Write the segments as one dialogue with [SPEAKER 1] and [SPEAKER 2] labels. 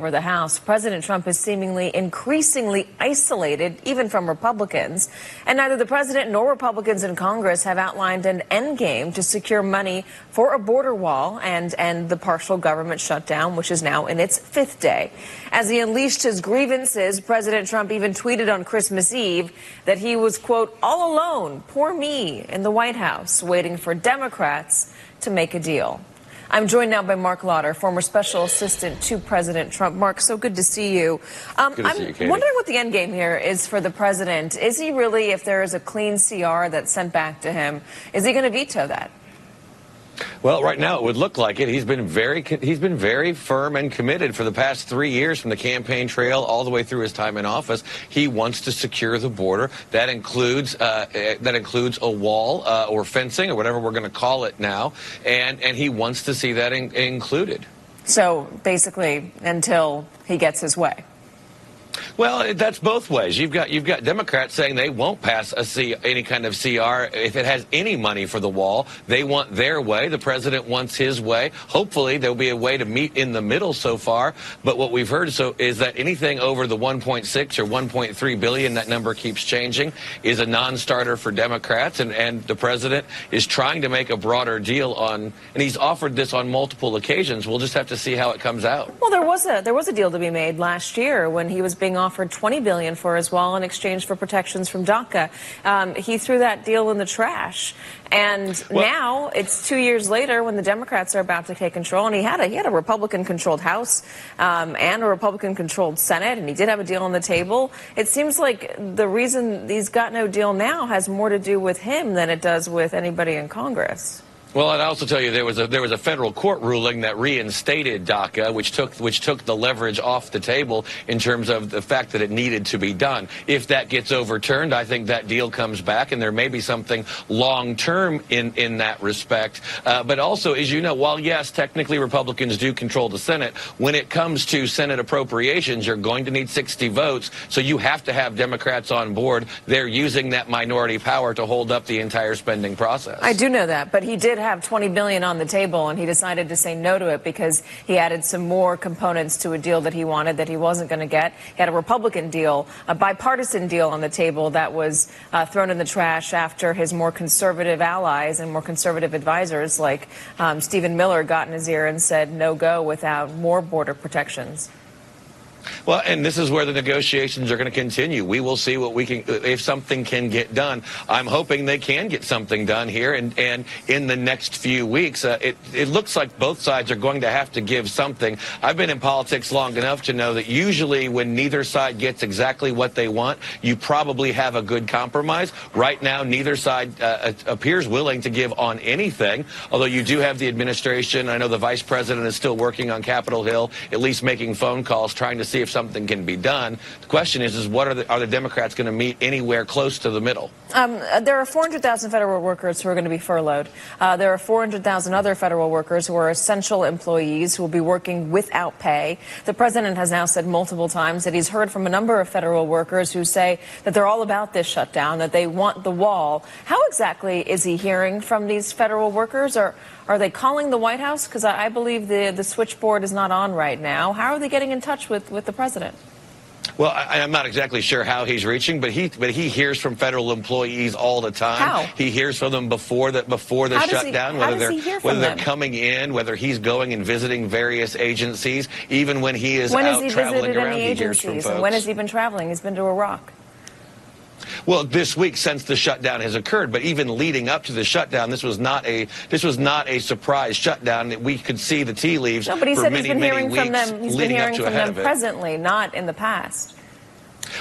[SPEAKER 1] over the House, President Trump is seemingly increasingly isolated, even from Republicans. And neither the president nor Republicans in Congress have outlined an endgame to secure money for a border wall and end the partial government shutdown, which is now in its 5th day. As he unleashed his grievances, President Trump even tweeted on Christmas Eve that he was, quote, all alone, poor me, in the White House, waiting for Democrats to make a deal. I'm joined now by Mark Lauder, former special assistant to President Trump. Mark, so good to see you.
[SPEAKER 2] Good to see you, Katie.
[SPEAKER 1] I'm wondering what the end game here is for the president. Is he really, if there is a clean CR that's sent back to him, is he going to veto that?
[SPEAKER 2] Well, right now it would look like it. He's been very firm and committed for the past 3 years, from the campaign trail all the way through his time in office. He wants to secure the border. That includes a wall or fencing or whatever we're going to call it now, and he wants to see that included.
[SPEAKER 1] So basically, until he gets his way.
[SPEAKER 2] Well, that's both ways. You've got Democrats saying they won't pass any kind of CR if it has any money for the wall. They want their way. The president wants his way. Hopefully, there'll be a way to meet in the middle so far. But what we've heard is that anything over the 1.6 or 1.3 billion, that number keeps changing, is a non-starter for Democrats. And the president is trying to make a broader deal and he's offered this on multiple occasions. We'll just have to see how it comes out.
[SPEAKER 1] Well, there was a deal to be made last year when he was being offered $20 billion for his wall in exchange for protections from DACA. He threw that deal in the trash. And now it's 2 years later when the Democrats are about to take control. And he had a Republican-controlled House and a Republican-controlled Senate. And he did have a deal on the table. It seems like the reason he's got no deal now has more to do with him than it does with anybody in Congress.
[SPEAKER 2] Well, I'd also tell you there was a federal court ruling that reinstated DACA, which took the leverage off the table in terms of the fact that it needed to be done. If that gets overturned, I think that deal comes back, and there may be something long term in that respect. But also, as you know, while yes, technically Republicans do control the Senate, when it comes to Senate appropriations, you're going to need 60 votes. So you have to have Democrats on board. They're using that minority power to hold up the entire spending process.
[SPEAKER 1] I do know that, but he did have $20 billion on the table, and he decided to say no to it because he added some more components to a deal that he wanted that he wasn't going to get. He had a Republican deal, a bipartisan deal on the table that was thrown in the trash after his more conservative allies and more conservative advisors like Stephen Miller got in his ear and said no go without more border protections.
[SPEAKER 2] Well, and this is where the negotiations are going to continue. We will see if something can get done. I'm hoping they can get something done here, and in the next few weeks. It looks like both sides are going to have to give something. I've been in politics long enough to know that usually when neither side gets exactly what they want, you probably have a good compromise. Right now, neither side appears willing to give on anything, although you do have the administration. I know the vice president is still working on Capitol Hill, at least making phone calls, trying to see if something can be done. The question is what are the Democrats going to meet anywhere close to the middle?
[SPEAKER 1] There are 400,000 federal workers who are going to be furloughed. There are 400,000 other federal workers who are essential employees who will be working without pay. The president has now said multiple times that he's heard from a number of federal workers who say that they're all about this shutdown, that they want the wall. How exactly is he hearing from these federal workers? Or are they calling the White House? Because I believe the switchboard is not on right now. How are they getting in touch with the president?
[SPEAKER 2] Well, I'm not exactly sure how he's reaching, but he hears from federal employees all the time.
[SPEAKER 1] How?
[SPEAKER 2] He hears from them before the shutdown, whether they're coming in, whether he's going and visiting various agencies, even when he is out traveling around, he hears from folks.
[SPEAKER 1] And when has he been traveling? He's been to Iraq.
[SPEAKER 2] Well, this week since the shutdown has occurred, but even leading up to the shutdown, this was not a surprise shutdown. We could see the tea leaves.
[SPEAKER 1] No, but he said
[SPEAKER 2] he's been hearing from them
[SPEAKER 1] presently, not in the past.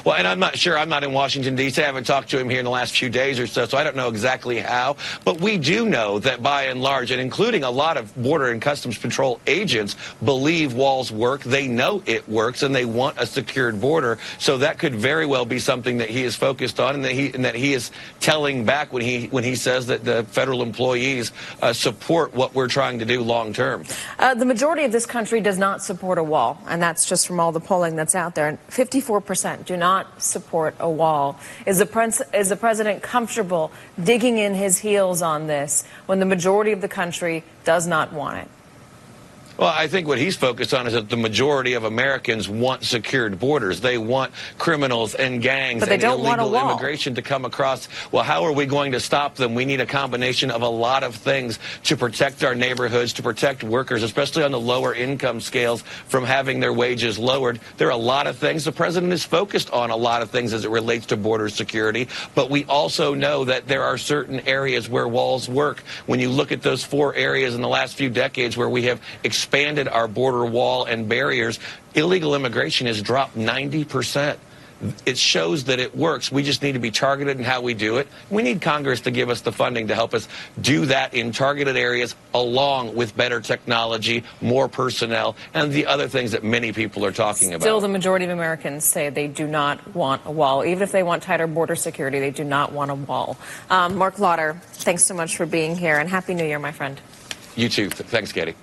[SPEAKER 2] Well, and I'm not sure. I'm not in Washington, D.C. I haven't talked to him here in the last few days or so I don't know exactly how. But we do know that by and large, and including a lot of Border and Customs Patrol agents, believe walls work. They know it works, and they want a secured border. So that could very well be something that he is focused on, and that he is telling back when he says that the federal employees support what we're trying to do long term.
[SPEAKER 1] The majority of this country does not support a wall, and that's just from all the polling that's out there. And 54% do not support a wall. Is the president comfortable digging in his heels on this when the majority of the country does not want it?
[SPEAKER 2] Well, I think what he's focused on is that the majority of Americans want secured borders. They want criminals and gangs and illegal immigration to come across. Well, how are we going to stop them? We need a combination of a lot of things to protect our neighborhoods, to protect workers, especially on the lower income scales, from having their wages lowered. There are a lot of things. The president is focused on a lot of things as it relates to border security, but we also know that there are certain areas where walls work. When you look at those 4 areas in the last few decades where we have expanded our border wall and barriers, illegal immigration has dropped 90%. It shows that it works. We just need to be targeted in how we do it. We need Congress to give us the funding to help us do that in targeted areas, along with better technology, more personnel, and the other things that many people are talking about.
[SPEAKER 1] Still, the majority of Americans say they do not want a wall. Even if they want tighter border security, they do not want a wall. Mark Lauder, thanks so much for being here, and Happy New Year, my friend.
[SPEAKER 2] You too. Thanks, Katy.